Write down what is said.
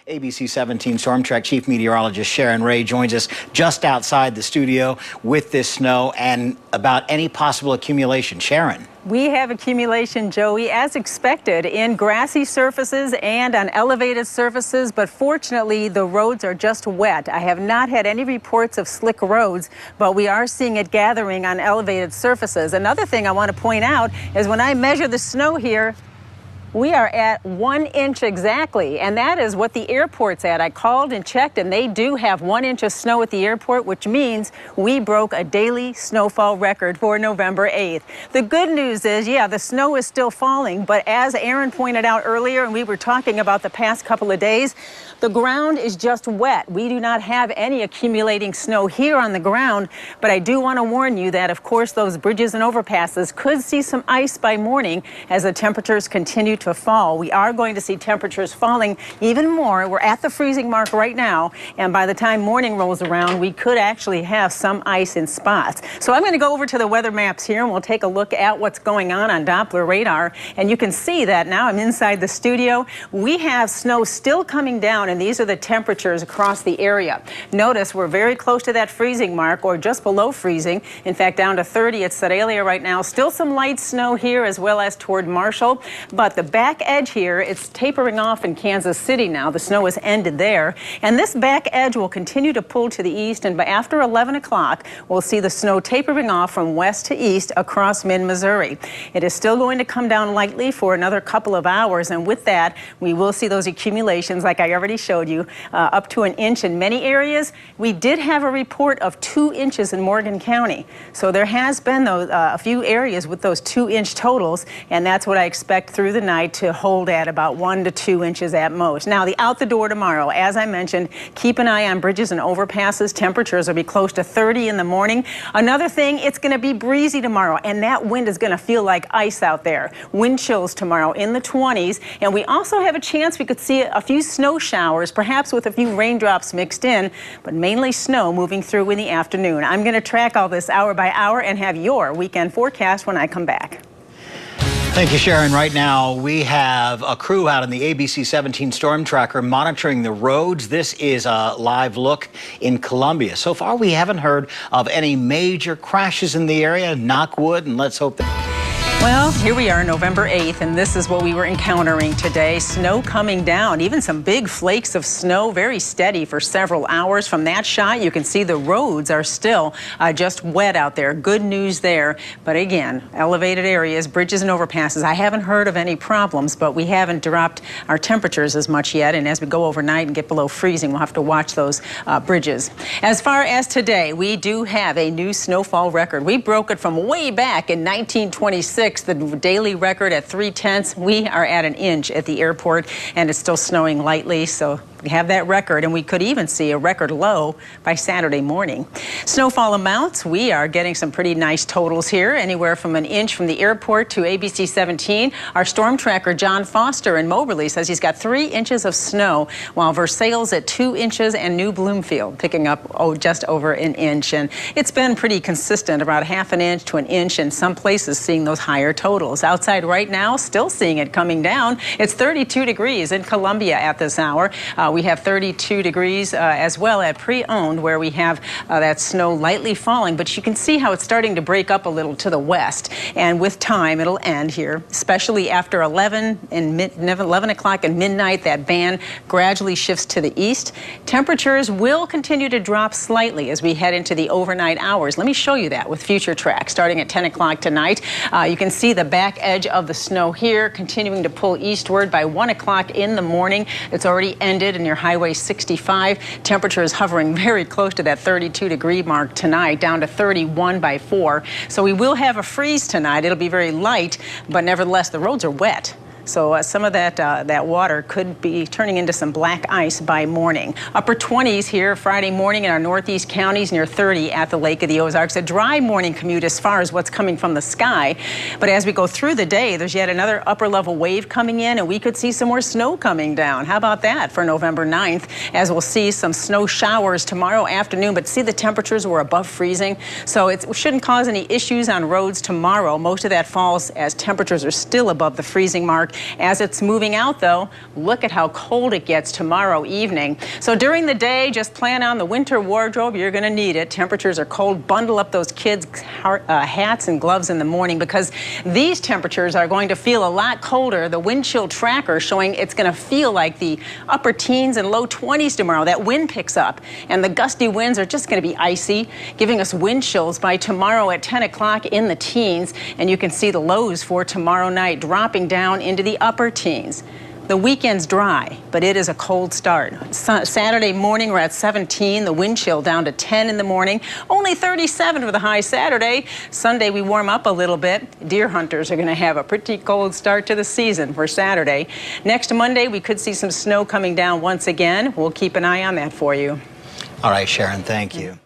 ABC 17 Storm Track Chief Meteorologist Sharon Ray joins us just outside the studio with this snow and about any possible accumulation. Sharon. We have accumulation, Joey, as expected, in grassy surfaces and on elevated surfaces, but fortunately the roads are just wet. I have not had any reports of slick roads, but we are seeing it gathering on elevated surfaces. Another thing I want to point out is when I measure the snow here, we are at 1 inch exactly, and that is what the airport's at. I called and checked, and they do have 1 inch of snow at the airport, which means we broke a daily snowfall record for November 8th. The good news is, yeah, the snow is still falling, but as Aaron pointed out earlier, and we were talking about the past couple of days, the ground is just wet. We do not have any accumulating snow here on the ground, but I do want to warn you that, of course, those bridges and overpasses could see some ice by morning as the temperatures continue to fall. We are going to see temperatures falling even more. We're at the freezing mark right now, and by the time morning rolls around, we could actually have some ice in spots. So I'm going to go over to the weather maps here, and we'll take a look at what's going on Doppler radar, and you can see that now I'm inside the studio. We have snow still coming down, and these are the temperatures across the area. Notice we're very close to that freezing mark, or just below freezing. In fact, down to 30 at Sedalia right now. Still some light snow here as well as toward Marshall, but the back edge here, it's tapering off in Kansas City now. The snow has ended there, and this back edge will continue to pull to the east, and by after 11 o'clock, we'll see the snow tapering off from west to east across mid-Missouri. It is still going to come down lightly for another couple of hours, and with that, we will see those accumulations like I already showed you, up to 1 inch in many areas. We did have a report of 2 inches in Morgan County, so there has been a few areas with those 2-inch totals, and that's what I expect through the night to hold at about 1 to 2 inches at most. Now, the out the door tomorrow, as I mentioned, keep an eye on bridges and overpasses. Temperatures will be close to 30 in the morning. Another thing, it's going to be breezy tomorrow, and that wind is going to feel like ice out there. Wind chills tomorrow in the 20s, and we also have a chance we could see a few snow showers, perhaps with a few raindrops mixed in, but mainly snow moving through in the afternoon. I'm going to track all this hour by hour and have your weekend forecast when I come back. Thank you, Sharon. Right now, we have a crew out in the ABC 17 Storm Tracker monitoring the roads. This is a live look in Columbia. So far, we haven't heard of any major crashes in the area. Knock wood, and let's hope that... Well, here we are, November 8th, and this is what we were encountering today. Snow coming down, even some big flakes of snow, very steady for several hours. From that shot, you can see the roads are still just wet out there. Good news there. But again, elevated areas, bridges and overpasses. I haven't heard of any problems, but we haven't dropped our temperatures as much yet. And as we go overnight and get below freezing, we'll have to watch those bridges. As far as today, we do have a new snowfall record. We broke it from way back in 1926. The daily record at 3/10. We are at 1 inch at the airport, and it's still snowing lightly, so we have that record, and we could even see a record low by Saturday morning. Snowfall amounts, we are getting some pretty nice totals here, anywhere from 1 inch from the airport to ABC 17. Our storm tracker, John Foster in Moberly, says he's got 3 inches of snow, while Versailles at 2 inches, and New Bloomfield picking up just over 1 inch. And it's been pretty consistent, about 1/2 inch to 1 inch, in some places seeing those higher totals. Outside right now, still seeing it coming down. It's 32 degrees in Columbia at this hour. We have 32 degrees as well at Pre-Owned, where we have that snow lightly falling, but you can see how it's starting to break up a little to the west. And with time, it'll end here, especially after 11 o'clock and midnight. That band gradually shifts to the east. Temperatures will continue to drop slightly as we head into the overnight hours. Let me show you that with future tracks starting at 10 o'clock tonight. You can see the back edge of the snow here continuing to pull eastward by 1 o'clock in the morning. It's already ended near Highway 65. Temperature is hovering very close to that 32-degree mark tonight, down to 31 by 4. So we will have a freeze tonight. It'll be very light, but nevertheless, the roads are wet. So some of that water could be turning into some black ice by morning. Upper 20s here Friday morning in our northeast counties, near 30 at the Lake of the Ozarks. A dry morning commute as far as what's coming from the sky. But as we go through the day, there's yet another upper level wave coming in, and we could see some more snow coming down. How about that for November 9th, as we'll see some snow showers tomorrow afternoon, but see the temperatures were above freezing. So it shouldn't cause any issues on roads tomorrow. Most of that falls as temperatures are still above the freezing mark. As it's moving out, though, look at how cold it gets tomorrow evening. So during the day, just plan on the winter wardrobe. You're going to need it. Temperatures are cold. Bundle up those kids' hats and gloves in the morning, because these temperatures are going to feel a lot colder. The wind chill tracker showing it's going to feel like the upper teens and low 20s tomorrow. That wind picks up, and the gusty winds are just going to be icy, giving us wind chills by tomorrow at 10 o'clock in the teens. And you can see the lows for tomorrow night dropping down into the upper teens. The weekend's dry, but it is a cold start. Saturday morning, we're at 17. The wind chill down to 10 in the morning. Only 37 for the high Saturday. Sunday, we warm up a little bit. Deer hunters are going to have a pretty cold start to the season for Saturday. Next Monday, we could see some snow coming down once again. We'll keep an eye on that for you. All right, Sharon, thank you.